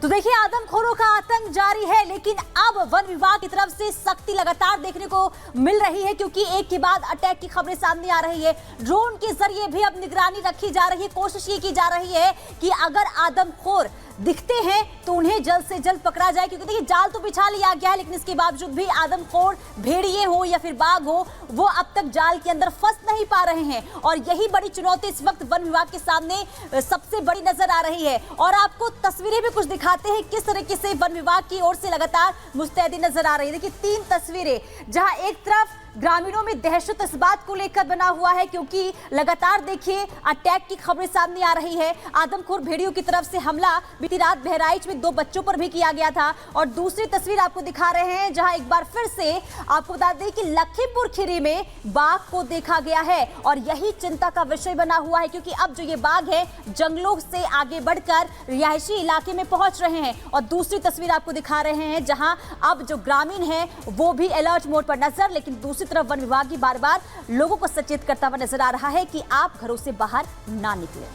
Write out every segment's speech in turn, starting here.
तो देखिए आदमखोरों का आतंक जारी है, लेकिन अब वन विभाग की तरफ से सख्ती लगातार देखने को मिल रही है, क्योंकि एक के बाद अटैक की खबरें सामने आ रही है। ड्रोन के जरिए भी अब निगरानी रखी जा रही है, कोशिश ये की जा रही है कि अगर आदमखोर दिखते हैं तो उन्हें जल्द से जल्द पकड़ा जाए, क्योंकि देखिए जाल तो बिछा लिया गया है, लेकिन इसके बावजूद भी आदमखोर भेड़िए हो या फिर बाघ हो, वो अब तक जाल के अंदर फंस नहीं पा रहे हैं। और यही बड़ी चुनौती इस वक्त वन विभाग के सामने सबसे बड़ी नजर आ रही है। और आपको तस्वीरें भी कुछ दिखाते हैं किस तरीके से वन विभाग की ओर से लगातार मुस्तैदी नजर आ रही है। देखिए 3 तस्वीरें, जहां एक तरफ ग्रामीणों में दहशत इस बात को लेकर बना हुआ है, क्योंकि लगातार देखिए अटैक की खबरें सामने आ रही है। आदमखोर भेड़ियों की तरफ से हमला बीती रात बहराइच में 2 बच्चों पर भी किया गया था। और दूसरी तस्वीर आपको दिखा रहे हैं, जहां एक बार फिर से आपको बता दें कि लखीमपुर खीरी में बाघ को देखा गया है। और यही चिंता का विषय बना हुआ है, क्योंकि अब जो ये बाघ है जंगलों से आगे बढ़कर रिहायशी इलाके में पहुंच रहे हैं। और दूसरी तस्वीर आपको दिखा रहे हैं, जहां अब जो ग्रामीण है वो भी अलर्ट मोड पर नजर, लेकिन दूसरी तरफ वन विभाग की बार बार लोगों को सचेत करता हुआ नजर आ रहा है कि आप घरों से बाहर ना निकलें।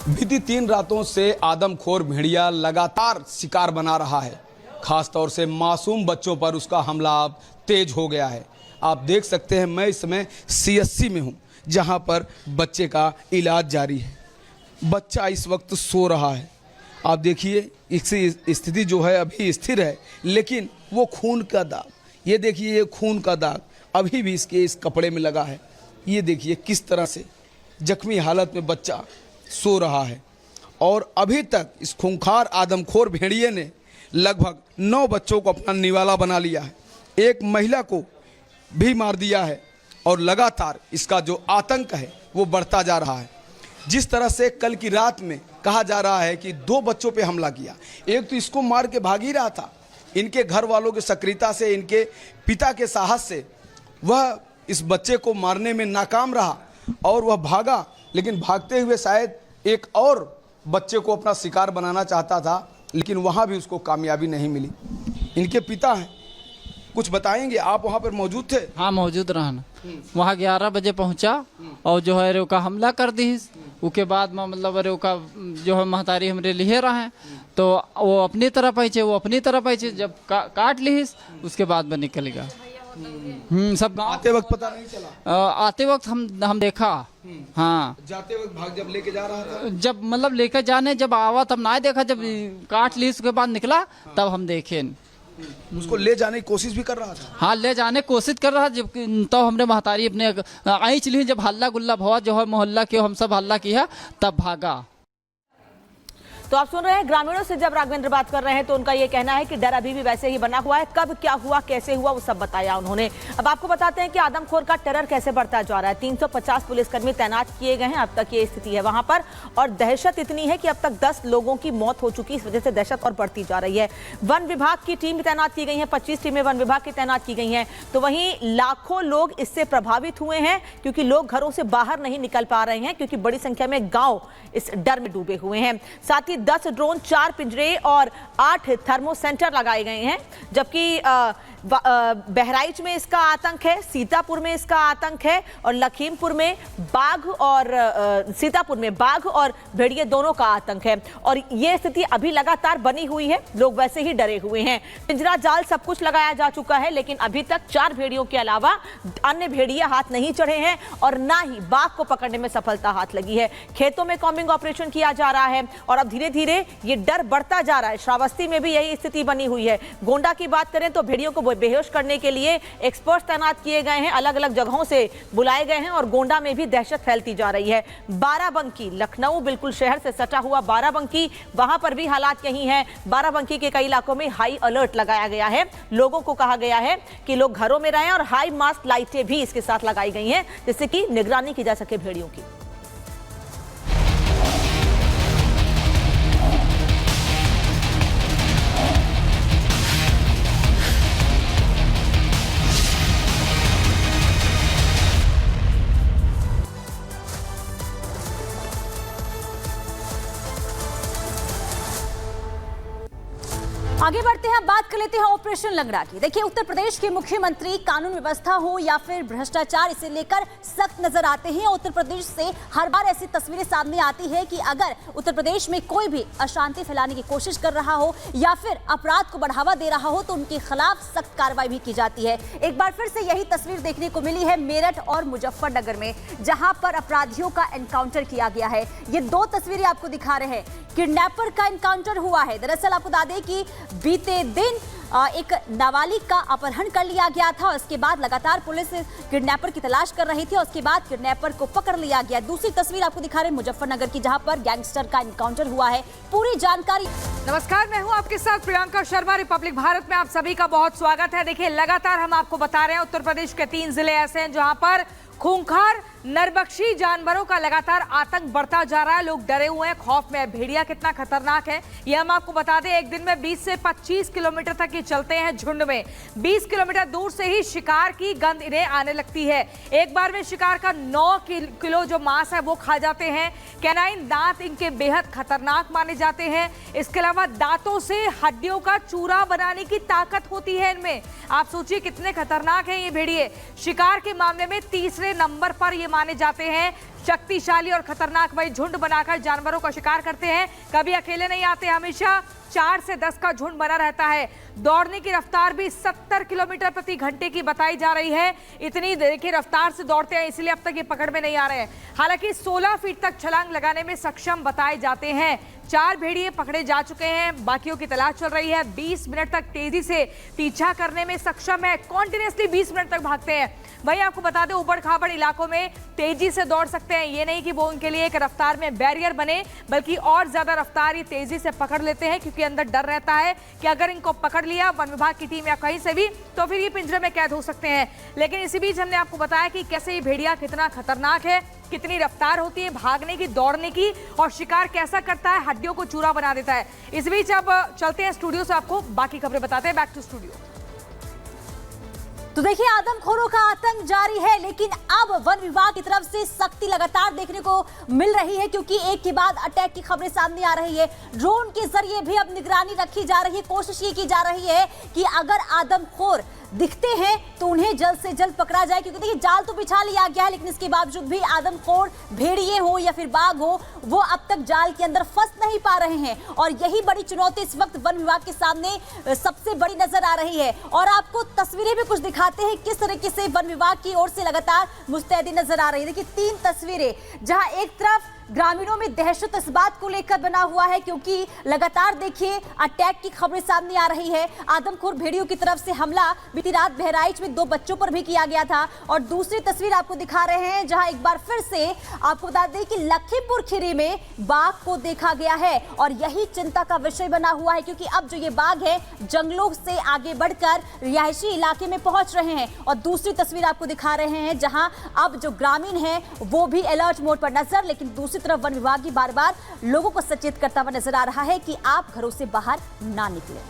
बीती 3 रातों से आदमखोर भेड़िया लगातार शिकार बना रहा है। खासतौर से मासूम बच्चों पर उसका हमला अब तेज हो गया है। आप देख सकते हैं मैं इस समय CSC में हूं, जहां पर बच्चे का इलाज जारी है। बच्चा इस वक्त सो रहा है। आप देखिए इसकी स्थिति जो है अभी स्थिर है, लेकिन वो खून का दाग, ये देखिए ये खून का दाग अभी भी इसके इस कपड़े में लगा है। ये देखिए किस तरह से जख्मी हालत में बच्चा सो रहा है। और अभी तक इस खूंखार आदमखोर भेड़िए ने लगभग 9 बच्चों को अपना निवाला बना लिया है, एक महिला को भी मार दिया है। और लगातार इसका जो आतंक है वो बढ़ता जा रहा है। जिस तरह से कल की रात में कहा जा रहा है कि 2 बच्चों पे हमला किया, एक तो इसको मार के भाग ही रहा था, इनके घर वालों की सक्रियता से, इनके पिता के साहस से वह इस बच्चे को मारने में नाकाम रहा और वह भागा। लेकिन भागते हुए शायद एक और बच्चे को अपना शिकार बनाना चाहता था, लेकिन वहाँ भी उसको कामयाबी नहीं मिली। इनके पिता हैं, कुछ बताएंगे? आप वहाँ पर मौजूद थे? हाँ मौजूद रहा ना। वहाँ 11 बजे पहुँचा और जो है रेवका हमला कर दी। उसके बाद में मतलब रेवका जो है महतारी हमरे लिए रहे, तो वो अपनी तरफ आई, वो अपनी तरफ आई, जब काट ली उसके बाद में निकल गया। सब गाँव आते वक्त पता नहीं चला? आते वक्त हम देखा। हाँ जाते वक्त भाग जब लेके जा रहा था, जब मतलब लेकर जाने जब आवा तब ना देखा, जब काट ली उसके बाद निकला तब हम देखे। उसको ले जाने की कोशिश भी कर रहा था? हाँ ले जाने की कोशिश कर रहा, जब तो हमने महतारी अपने आई चली, जब हल्ला गुल्ला भवा जो है मोहल्ला के हम सब हल्ला किया तब भागा। तो आप सुन रहे हैं ग्रामीणों से जब राघवेंद्र बात कर रहे हैं, तो उनका ये कहना है कि डर अभी भी वैसे ही बना हुआ है। कब क्या हुआ, कैसे हुआ, वो सब बताया उन्होंने। अब आपको बताते हैं कि आदमखोर का टेरर कैसे बढ़ता जा रहा है। 350 पुलिसकर्मी तैनात किए गए हैं, अब तक ये स्थिति है वहां पर। और दहशत इतनी है कि अब तक 10 लोगों की मौत हो चुकी है। इस वजह से दहशत और बढ़ती जा रही है। वन विभाग की टीम तैनात की गई है, 25 टीमें वन विभाग की तैनात की गई हैं। तो वहीं लाखों लोग इससे प्रभावित हुए हैं, क्योंकि लोग घरों से बाहर नहीं निकल पा रहे हैं, क्योंकि बड़ी संख्या में गाँव इस डर में डूबे हुए हैं। साथ ही 10 ड्रोन, 4 पिंजरे और 8 थर्मो सेंटर लगाए गए हैं। जबकि बहराइच में इसका आतंक है, सीतापुर में इसका आतंक है, और लखीमपुर में बाघ और सीतापुर में बाघ और भेड़िए दोनों का आतंक है। और ये स्थिति अभी लगातार बनी हुई है, लोग वैसे ही डरे हुए हैं। पिंजरा जाल सब कुछ लगाया जा चुका है, लेकिन अभी तक 4 भेड़ियों के अलावा अन्य भेड़िए हाथ नहीं चढ़े हैं, और ना ही बाघ को पकड़ने में सफलता हाथ लगी है। खेतों में कॉम्बिंग ऑपरेशन किया जा रहा है, और अब धीरे धीरे ये डर बढ़ता जा रहा है। श्रावस्ती में भी यही स्थिति बनी हुई है। गोंडा की बात करें तो भेड़ियों को बेहोश करने के लिए एक्सपर्ट तैनात किए गए हैं, अलग अलग जगहों से बुलाए गए हैं, और गोंडा में भी दहशत फैलती जा रही है। बाराबंकी, लखनऊ बिल्कुल शहर से सटा हुआ बाराबंकी, वहां पर भी हालात यही हैं। बाराबंकी के कई इलाकों में हाई अलर्ट लगाया गया है। लोगों को कहा गया है कि लोग घरों में रहें, और हाई मास्ट लाइटें भी इसके साथ लगाई गई हैं, जिससे कि निगरानी की जा सके भेड़ियों की। आगे बढ़ते हैं, बात कर लेते हैं ऑपरेशन लंगड़ा की। देखिए, उत्तर प्रदेश के मुख्यमंत्री कानून व्यवस्था हो या फिर भ्रष्टाचार, इसे लेकर सख्त नजर आते हैं। उत्तर प्रदेश से हर बार ऐसी तस्वीरें सामने आती है कि अगर उत्तर प्रदेश में कोई भी अशांति फैलाने की कोशिश कर रहा हो या फिर अपराध को बढ़ावा दे रहा हो तो उनके खिलाफ सख्त कार्रवाई भी की जाती है। एक बार फिर से यही तस्वीर देखने को मिली है मेरठ और मुजफ्फरनगर में, जहां पर अपराधियों का एनकाउंटर किया गया है। ये दो तस्वीरें आपको दिखा रहे हैं, किडनैपर का एनकाउंटर हुआ है। दरअसल आपको बता दें कि बीते दिन एक नाबालिग का अपहरण कर लिया गया था। उसके बाद लगातार पुलिस किडनैपर की तलाश कर रही थी और उसके बाद किडनैपर को पकड़ लिया गया। दूसरी तस्वीर आपको दिखा रहे हैं मुजफ्फरनगर की, जहां पर गैंगस्टर का एनकाउंटर हुआ है। पूरी जानकारी। नमस्कार, मैं हूं आपके साथ प्रियंका शर्मा। रिपब्लिक भारत में आप सभी का बहुत स्वागत है। देखिए, लगातार हम आपको बता रहे हैं उत्तर प्रदेश के 3 जिले ऐसे हैं जहां पर खूंखार नरबख्शी जानवरों का लगातार आतंक बढ़ता जा रहा है। लोग डरे हुए हैं, खौफ में है। भेड़िया कितना खतरनाक है ये हम आपको बता दें। एक दिन में 20 से 25 किलोमीटर तक ये चलते हैं झुंड में। 20 किलोमीटर दूर से ही शिकार की गंध इन्हें आने लगती है। एक बार में शिकार का 9 किलो जो मांस है वो खा जाते हैं। कैनाइन दांत इनके बेहद खतरनाक माने जाते हैं। इसके अलावा दांतों से हड्डियों का चूरा बनाने की ताकत होती है इनमें। आप सोचिए कितने खतरनाक हैं ये भेड़िए। शिकार के मामले में तीसरे नंबर पर ये माने जाते हैं। शक्तिशाली और खतरनाक वही झुंड बनाकर जानवरों का शिकार करते हैं। कभी अकेले नहीं आते, हमेशा 4 से 10 का झुंड बना रहता है। दौड़ने की रफ्तार भी 70 किलोमीटर प्रति घंटे की बताई जा रही है। इतनी देर की रफ्तार से दौड़ते हैं, इसलिए अब तक ये पकड़ में नहीं आ रहे हैं। हालांकि 16 फीट तक छलांग लगाने में सक्षम बताए जाते हैं। 4 भेड़िए पकड़े जा चुके हैं, बाकियों की तलाश चल रही है। 20 मिनट तक तेजी से पीछा करने में सक्षम है। कॉन्टिन्यूसली 20 मिनट तक भागते हैं। वहीं आपको बता दें, उबड़ खाबड़ इलाकों में तेजी से दौड़ सकते हैं। ये नहीं कि वो उनके लिए एक रफ्तार में बैरियर बने, बल्कि और ज्यादा रफ्तार ये तेजी से पकड़ लेते हैं, क्योंकि अंदर डर रहता है कि अगर इनको पकड़ लिया वन विभाग की टीम या कहीं से भी, तो फिर ये पिंजरे में कैद हो सकते हैं। लेकिन इसी बीच हमने आपको बताया कि कैसे ये भेड़िया कितना खतरनाक है, कितनी रफ्तार होती है भागने की, दौड़ने की, और शिकार कैसा करता है, हड्डियों को चूरा बना देता है। इस बीच अब चलते हैं स्टूडियो से, आपको बाकी खबरें बताते हैं। Back to studio. तो देखिए, आदमखोरों का आतंक जारी है, लेकिन अब वन विभाग की तरफ से सख्ती लगातार देखने को मिल रही है, क्योंकि एक के बाद अटैक की खबरें सामने आ रही है। ड्रोन के जरिए भी अब निगरानी रखी जा रही है। कोशिश ये की जा रही है कि अगर आदमखोर दिखते हैं तो उन्हें जल्द से जल्द पकड़ा जाए, क्योंकि देखिए जाल तो बिछा लिया गया है, लेकिन इसके बावजूद भी आदमखोर भेड़िए हो या फिर बाघ हो, वो अब तक जाल के अंदर फंस नहीं पा रहे हैं। और यही बड़ी चुनौती इस वक्त वन विभाग के सामने सबसे बड़ी नजर आ रही है। और आपको तस्वीरें भी कुछ दिखाते हैं किस तरीके से वन विभाग की ओर से लगातार मुस्तैदी नजर आ रही है। देखिए, 3 तस्वीरें, जहां एक तरफ ग्रामीणों में दहशत इस बात को लेकर बना हुआ है, क्योंकि लगातार देखिए अटैक की खबरें सामने आ रही है। आदमखोर भेड़ियों की तरफ से हमला बीती रात बहराइच में 2 बच्चों पर भी किया गया था। और दूसरी तस्वीर आपको दिखा रहे हैं, जहां एक बार फिर से आपको बता दें कि लखीमपुर खीरी में बाघ को देखा गया है। और यही चिंता का विषय बना हुआ है, क्योंकि अब जो ये बाघ है जंगलों से आगे बढ़कर रिहायशी इलाके में पहुंच रहे हैं। और दूसरी तस्वीर आपको दिखा रहे हैं, जहां अब जो ग्रामीण है वो भी अलर्ट मोड पर नजर, लेकिन दूसरी तरफ वन विभाग भी बार बार लोगों को सचेत करता हुआ नजर आ रहा है कि आप घरों से बाहर ना निकलें।